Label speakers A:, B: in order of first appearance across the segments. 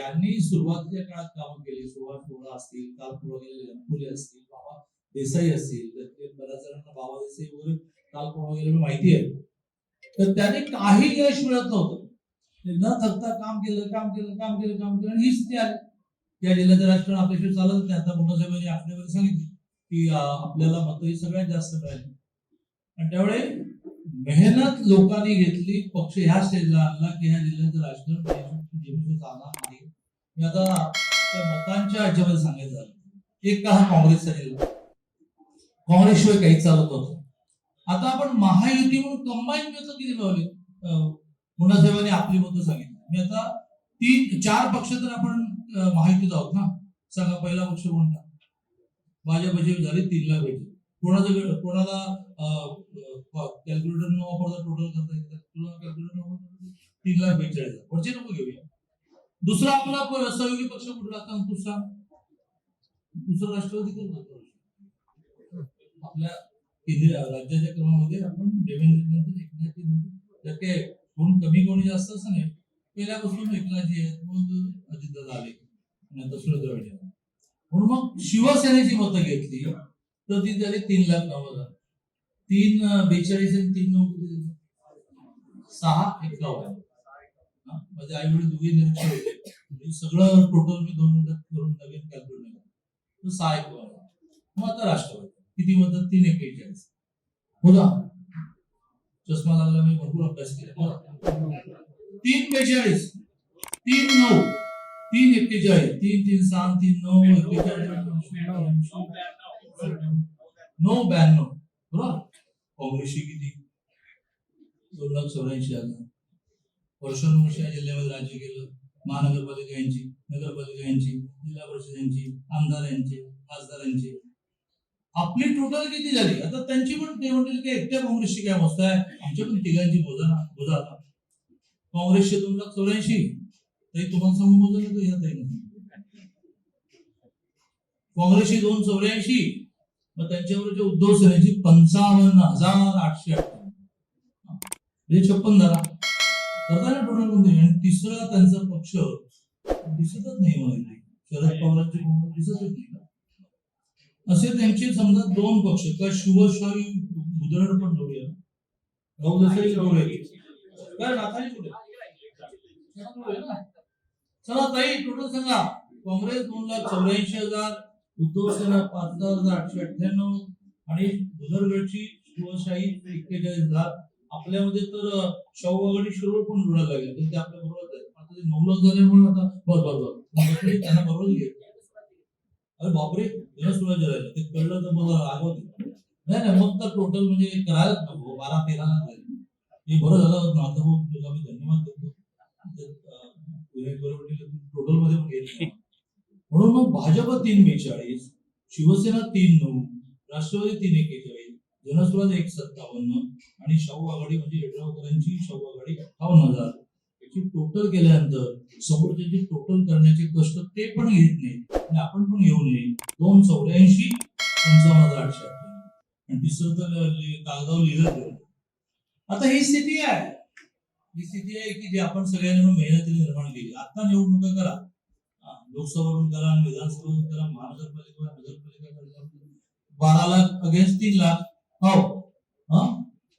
A: यांनी सुरुवातीच्या काळात कामं केली. सुभाष बोरा असतील, काल पुढे गेलेले फुले असतील, बाबा देसाई असतील, त्यातले बऱ्याच जणांना बाबा देसाई वगैरे काल पुढे गेलेले माहिती आहे. तर त्याने काही यश मिळत नव्हतं. न थकता काम केलं आणि ही स्थिती आली. या जिल्ह्याचं राजकारण आपल्याशिवाय चालत नाही. आता मोठा साहेबांनी आपल्याकडे सांगितलं की आपल्याला मतं ही सगळ्यात जास्त मिळाली आणि त्यामुळे मेहनत लोकांनी घेतली. पक्ष ह्या स्टेजला आणला की ह्या जिल्ह्याचं राजकारण चालणार नाही. मी आता त्या मतांच्या ह्याच्यामध्ये सांगायचं झालं, एक का हा काँग्रेसचा जिल्हा, काँग्रेसशिवाय काही चालत नव्हतं. आता आपण महायुती म्हणून कंबाईन मतं किती लावले. मुन्ना साहेबांनी आपली मतं सांगितली. मी आता 3-4 पक्ष तर आपण महायुतीत आहोत ना. सांगा पहिला पक्ष कोणता? भाजपची झाली 3 लाख भेटले. कोणाला कॅल्क्युलेटर न वापरता टोटल करता येतं? तुला कॅल्क्युलेटर न वापरता 3,42,000. वरचे नको घेऊया. दुसरा आपला सहयोगी पक्ष कुठला आता तू सांग. दुसरा राष्ट्रवादी करतो. आपल्या राज्याच्या क्रमामध्ये आपण देवेंद्र एकनाथजी नंतर काय कोण कमी कोणी जास्त असं नाही. पहिल्यापासून एकनाथजी आहेत, मग अजितदादा आले आणि आता सुरेंद्र वाढले. म्हणून मग शिवसेनेची मतं घेतली तर ती झाली 3,09,000. 3,42 आणि 3,9 6,51. माझे आई वडील दोघे निरीक्षण होते. सगळं टोटल मी 2 मिनिटात करून नवीन कॅल्क्युलेट केलं. 6,51. मग आता राष्ट्रवादी किती मतं? 3,41. बोला. चष्मा लागला, मी भरपूर अभ्यास केला. 3,42, 3,9, 3,41, 3,3,6, 3,9, 9,92. बरोबर. काँग्रेसची किती? 2,84,000. वर्षानुवर्ष या जिल्ह्यामध्ये राज्य केलं. महानगरपालिका यांची, नगरपालिका यांची, जिल्हा परिषद यांची, आमदार यांचे, खासदारांचे. आपली टोटल किती झाली? आता त्यांची पण ते म्हणतील की एकट्या काँग्रेसची काय अवस्था आहे, आमच्या पण तिघांची बोजा आता. काँग्रेसचे 2,84,000 तरी तुम्हाला सांगून बोलतो तो ह्यात आहे. काँग्रेसची 2,84,000. मग त्यांच्यावरच्या उद्धव सेनेची 55,858. म्हणजे 56 झाला. करताना टोटल कोणते? आणि तिसरा त्यांचा पक्ष दिसतच नाही मला इथे. शरद पवारांची काँग्रेस दिसतच नाही. असे त्यांचे समजा 2 पक्ष का शिवशाही उदाहरण पण जोडूया. राहुल देसाई जोडले काय नाथाई जोडले. चला ताई टोटल सांगा. काँग्रेस 2,84,000, उद्धव सेना 5,898 आणि बुजुर्गची शिवशाही 41,000. आपल्यामध्ये तर शाहू आघाडी शिरोळ पण जोडायला लागेल. तर ते आपल्या बरोबर आहे. आता ते 9 लाख झाल्यामुळे आता बरोबर त्यांना बरोबर घे. अरे बापरे, सुरुवात राहिलं ते कळलं तर मला रागवते. नाही मग तर टोटल म्हणजे करायलाच नको. 12-13 लाख झाले. हे बरं झालं होतं. आता मग तुला मी धन्यवाद देतो. टोटल मध्ये पण घेतलं. म्हणून मग भाजप 3,42, शिवसेना 3,9, राष्ट्रवादी 3,41, जनसुराज 1,57 आणि शाहू आघाडी म्हणजे येड्रावकरांची शाहू आघाडी 58,000. याची टोटल केल्यानंतर समोरच्याची टोटल करण्याचे कष्ट ते पण घेत नाहीत आणि आपण पण घेऊ नये. 2,84, 55,800 आणि तिसरं तर कागदावर लिहिलं. आता ही स्थिती आहे. ही स्थिती आहे की जी आपण सगळ्यांनी मेहनतीने निर्माण केली. आता निवडणुका करा, लोकसभा पण करा आणि विधानसभा पण करा, महानगरपालिका नगरपालिका करा. 12 लाख अगेन्स्ट 3 लाख. हो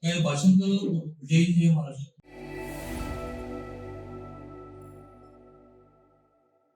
A: काही भाषण केलं. जय महाराष्ट्र.